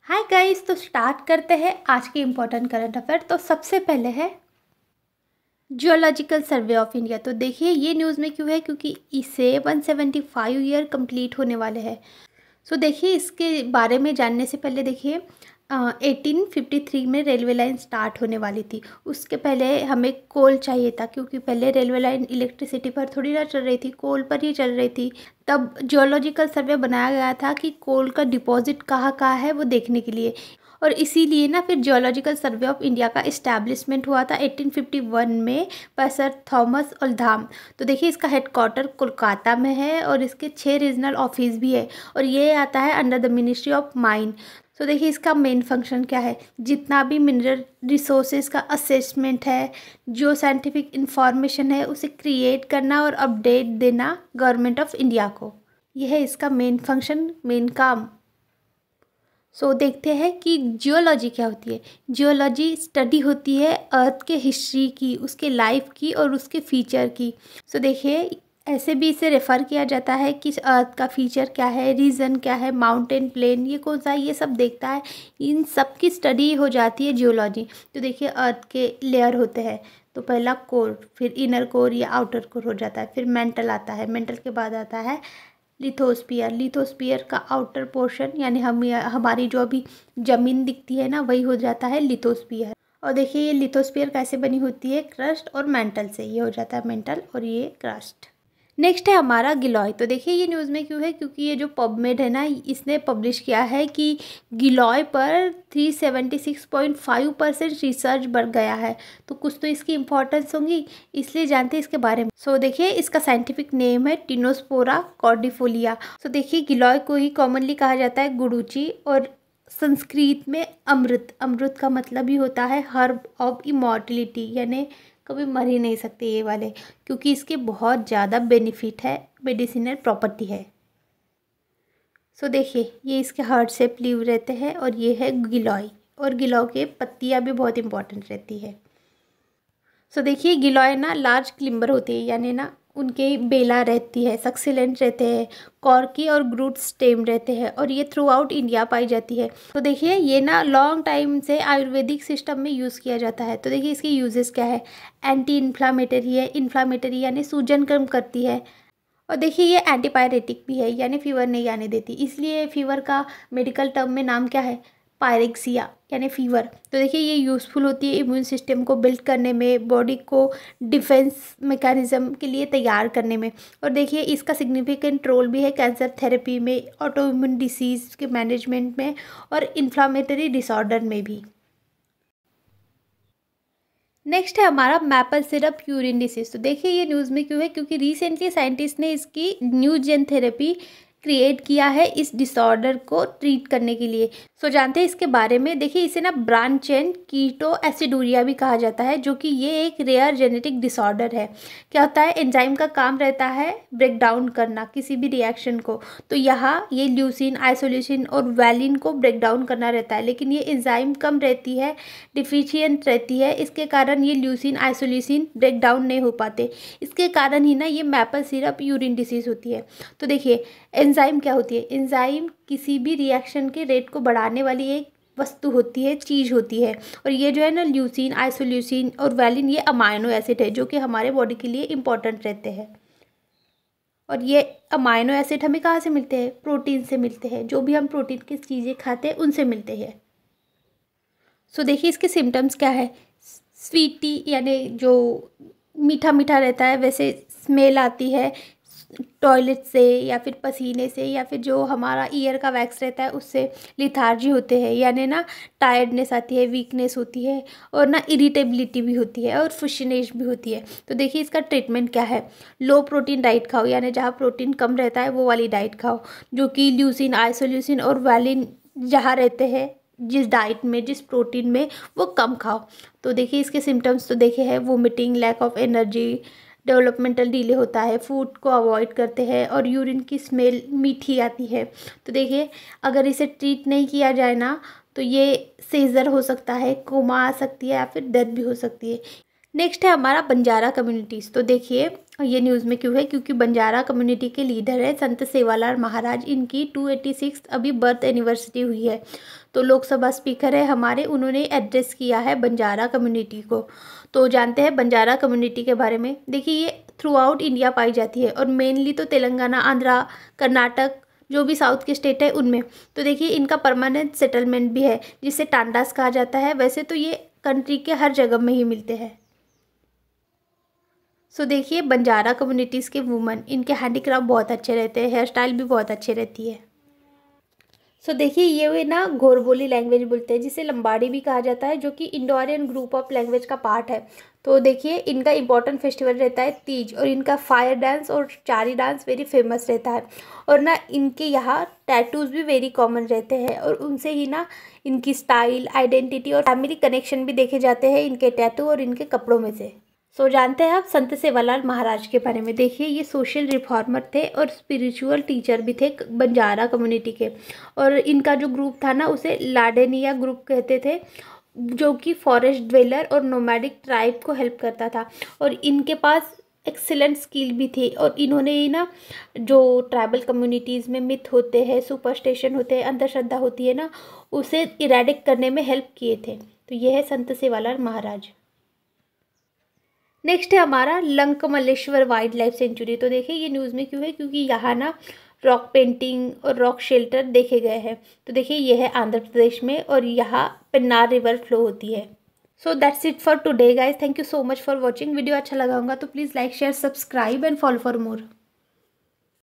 Hi guys, तो start करते हैं आज के इम्पोर्टेंट करंट अफेयर। तो सबसे पहले है जियोलॉजिकल सर्वे ऑफ इंडिया। तो देखिए ये न्यूज़ में क्यों है, क्योंकि इसे 175 ईयर कंप्लीट होने वाले हैं। सो देखिए इसके बारे में जानने से पहले देखिए 1853 में रेलवे लाइन स्टार्ट होने वाली थी। उसके पहले हमें कोल चाहिए था, क्योंकि पहले रेलवे लाइन इलेक्ट्रिसिटी पर थोड़ी ना चल रही थी, कोल पर ही चल रही थी। तब जियोलॉजिकल सर्वे बनाया गया था कि कोल का डिपॉजिट कहाँ कहाँ है वो देखने के लिए, और इसीलिए ना फिर जियोलॉजिकल सर्वे ऑफ इंडिया का इस्टेब्लिशमेंट हुआ था 1851 में पर सर थॉमस ओल्डहाम। तो देखिए इसका हेडक्वार्टर कोलकाता में है और इसके 6 रीजनल ऑफिस भी है, और ये आता है under the ministry of mine. तो देखिए इसका मेन फंक्शन क्या है, जितना भी मिनरल रिसोर्सेज का असेसमेंट है, जो साइंटिफिक इंफॉर्मेशन है, उसे क्रिएट करना और अपडेट देना गवर्नमेंट ऑफ इंडिया को। यह है इसका मेन फंक्शन, मेन काम। सो देखते हैं कि जियोलॉजी क्या होती है। जियोलॉजी स्टडी होती है अर्थ के हिस्ट्री की, उसके लाइफ की और उसके फीचर की। सो देखिए ऐसे भी इसे रेफ़र किया जाता है कि अर्थ का फीचर क्या है, रीजन क्या है, माउंटेन प्लेन ये कौन सा है, ये सब देखता है। इन सब की स्टडी हो जाती है जियोलॉजी। तो देखिए अर्थ के लेयर होते हैं, तो पहला कोर, फिर इनर कोर या आउटर कोर हो जाता है, फिर मेंटल आता है, मेंटल के बाद आता है लिथोस्फीयर। लिथोस्फीयर का आउटर पोर्शन यानी हमारी जो अभी ज़मीन दिखती है ना, वही हो जाता है लिथोस्फीयर। और देखिए ये लिथोस्फीयर कैसे बनी होती है, क्रस्ट और मेंटल से। ये हो जाता है मेंटल और ये क्रस्ट। नेक्स्ट है हमारा गिलॉय। तो देखिए ये न्यूज़ में क्यों है, क्योंकि ये जो पबमेड है ना, इसने पब्लिश किया है कि गिलॉय पर 376.5% रिसर्च बढ़ गया है। तो कुछ तो इसकी इम्पोर्टेंस होंगी, इसलिए जानते हैं इसके बारे में। सो देखिए इसका साइंटिफिक नेम है टिनोस्पोरा कॉर्डिफोलिया। सो देखिए गिलॉय को ही कॉमनली कहा जाता है गुडुची, और संस्कृत में अमृत, अमृत का मतलब ही होता है हर्ब ऑफ इमॉर्टिलिटी, यानी कभी मर ही नहीं सकते ये वाले, क्योंकि इसके बहुत ज़्यादा बेनिफिट है, मेडिसिनल प्रॉपर्टी है। सो देखिए ये इसके हार्ट शेप लीव रहते हैं, और ये है गिलॉय, और गिलॉय के पत्तियाँ भी बहुत इंपॉर्टेंट रहती है। सो देखिए गिलॉय ना लार्ज क्लिम्बर होते हैं, यानी ना उनके बेला रहती है, सक्सिलेंट रहते हैं, कॉर्की और ग्रूट स्टेम रहते हैं, और ये थ्रू आउट इंडिया पाई जाती है। तो देखिए ये ना लॉन्ग टाइम से आयुर्वेदिक सिस्टम में यूज़ किया जाता है। तो देखिए इसके यूजेस क्या है, एंटी इन्फ्लामेटरी है, इन्फ्लामेटरी यानी सूजन कम करती है, और देखिए ये एंटीपायरेटिक भी है, यानी फीवर नहीं आने देती। इसलिए फीवर का मेडिकल टर्म में नाम क्या है, पायरेक्सिया यानी फीवर। तो देखिए ये यूज़फुल होती है इम्यून सिस्टम को बिल्ड करने में, बॉडी को डिफेंस मैकेनिज्म के लिए तैयार करने में। और देखिए इसका सिग्निफिकेंट रोल भी है कैंसर थेरेपी में, ऑटो इम्यून डिसीज़ के मैनेजमेंट में, और इन्फ्लामेटरी डिसऑर्डर में भी। नेक्स्ट है हमारा मैपल सिरप यूरिन डिसीज। तो देखिए ये न्यूज़ में क्यों है, क्योंकि रिसेंटली साइंटिस्ट ने इसकी न्यू जेन थेरेपी क्रिएट किया है इस डिसऑर्डर को ट्रीट करने के लिए। सो जानते हैं इसके बारे में। देखिए इसे ना ब्रांच चेन कीटो एसिडूरिया भी कहा जाता है, जो कि ये एक रेयर जेनेटिक डिसऑर्डर है। क्या होता है, एंजाइम का काम रहता है ब्रेक डाउन करना किसी भी रिएक्शन को। तो यहाँ ये ल्यूसिन, आइसोल्यूसिन और वैलिन को ब्रेक डाउन करना रहता है, लेकिन ये एंजाइम कम रहती है, डिफिशियंट रहती है। इसके कारण ये ल्यूसिन, आइसोल्यूसिन ब्रेक डाउन नहीं हो पाते। इसके कारण ही ना ये मैपल सिरप यूरिन डिसीज़ होती है। तो देखिए एंजाइम क्या होती है, एंजाइम किसी भी रिएक्शन के रेट को बढ़ाने वाली एक वस्तु होती है, चीज़ होती है। और ये जो है ना ल्यूसिन, आइसोल्यूसिन और वैलिन, ये अमाइनो एसिड है, जो कि हमारे बॉडी के लिए इंपॉर्टेंट रहते हैं। और ये अमाइनो एसिड हमें कहाँ से मिलते हैं, प्रोटीन से मिलते हैं। जो भी हम प्रोटीन की चीज़ें खाते हैं उनसे मिलते हैं। सो देखिए इसके सिम्टम्स क्या है, स्वीटी यानी जो मीठा मीठा रहता है, वैसे स्मेल आती है टॉयलेट से या फिर पसीने से, या फिर जो हमारा ईयर का वैक्स रहता है उससे। लिथार्जी होते हैं, यानी ना टायर्डनेस आती है, वीकनेस होती है, और ना इरिटेबिलिटी भी होती है, और फुशनेस भी होती है। तो देखिए इसका ट्रीटमेंट क्या है, लो प्रोटीन डाइट खाओ, यानी जहाँ प्रोटीन कम रहता है वो वाली डाइट खाओ, जो कि ल्यूसिन, आइसोल्यूसिन और वैलिन जहाँ रहते हैं, जिस डाइट में, जिस प्रोटीन में, वो कम खाओ। तो देखिए इसके सिम्टम्स तो देखे हैं, vomiting, lack of energy, developmental delay होता है, फूड को अवॉइड करते हैं, और यूरिन की स्मेल मीठी आती है। तो देखिए अगर इसे ट्रीट नहीं किया जाए ना, तो ये सीजर हो सकता है, कोमा आ सकती है, या फिर डेथ भी हो सकती है। नेक्स्ट है हमारा बंजारा कम्युनिटीज़। तो देखिए ये न्यूज़ में क्यों है, क्योंकि बंजारा कम्युनिटी के लीडर है संत सेवालाल महाराज। इनकी 286 अभी बर्थ एनिवर्सरी हुई है। तो लोकसभा स्पीकर है हमारे, उन्होंने एड्रेस किया है बंजारा कम्युनिटी को। तो जानते हैं बंजारा कम्युनिटी के बारे में। देखिए ये थ्रू आउट इंडिया पाई जाती है और मेनली तो तेलंगाना, आंध्रा, कर्नाटक, जो भी साउथ के स्टेट है उनमें। तो देखिए इनका परमानेंट सेटलमेंट भी है जिसे टांडास कहा जाता है। वैसे तो ये कंट्री के हर जगह में ही मिलते हैं। सो देखिए बंजारा कम्युनिटीज़ के वुमन, इनके हैंडीक्राफ्ट बहुत अच्छे रहते हैं, हेयर स्टाइल भी बहुत अच्छी रहती है। सो देखिए ये वे ना घोरबोली लैंग्वेज बोलते हैं, जिसे लंबाड़ी भी कहा जाता है, जो कि Indo Aryan group of language का पार्ट है। तो देखिए इनका इंपॉर्टेंट फेस्टिवल रहता है तीज, और इनका फायर डांस और चारी डांस वेरी फेमस रहता है। और ना इनके यहाँ टैटूज़ भी वेरी कॉमन रहते हैं, और उनसे ही ना इनकी स्टाइल, आइडेंटिटी और फैमिली कनेक्शन भी देखे जाते हैं इनके टैटू और इनके कपड़ों में से। सो जानते हैं आप संत सेवालाल महाराज के बारे में। देखिए ये सोशल रिफॉर्मर थे और स्पिरिचुअल टीचर भी थे बंजारा कम्युनिटी के। और इनका जो ग्रुप था ना उसे लाडेनिया ग्रुप कहते थे, जो कि फॉरेस्ट ड्वेलर और नोमैडिक ट्राइब को हेल्प करता था। और इनके पास एक्सीलेंट स्किल भी थी, और इन्होंने ही ना जो ट्राइबल कम्युनिटीज़ में मिथ होते हैं, सुपरस्टिशन होते हैं, अंधश्रद्धा होती है ना, उसे इरेडिक करने में हेल्प किए थे। तो ये है संत सेवालाल महाराज। नेक्स्ट है हमारा लंकमल्लेश्वर वाइल्ड लाइफ सेंचुरी। तो देखिए ये न्यूज़ में क्यों है, क्योंकि यहाँ ना रॉक पेंटिंग और रॉक शेल्टर देखे गए हैं। तो देखिए ये है आंध्र प्रदेश में, और यहाँ पेन्नार रिवर फ्लो होती है। So that's it for today guys. Thank you so much for watching. Video अच्छा लगा होगा तो please like, share, subscribe and follow for more.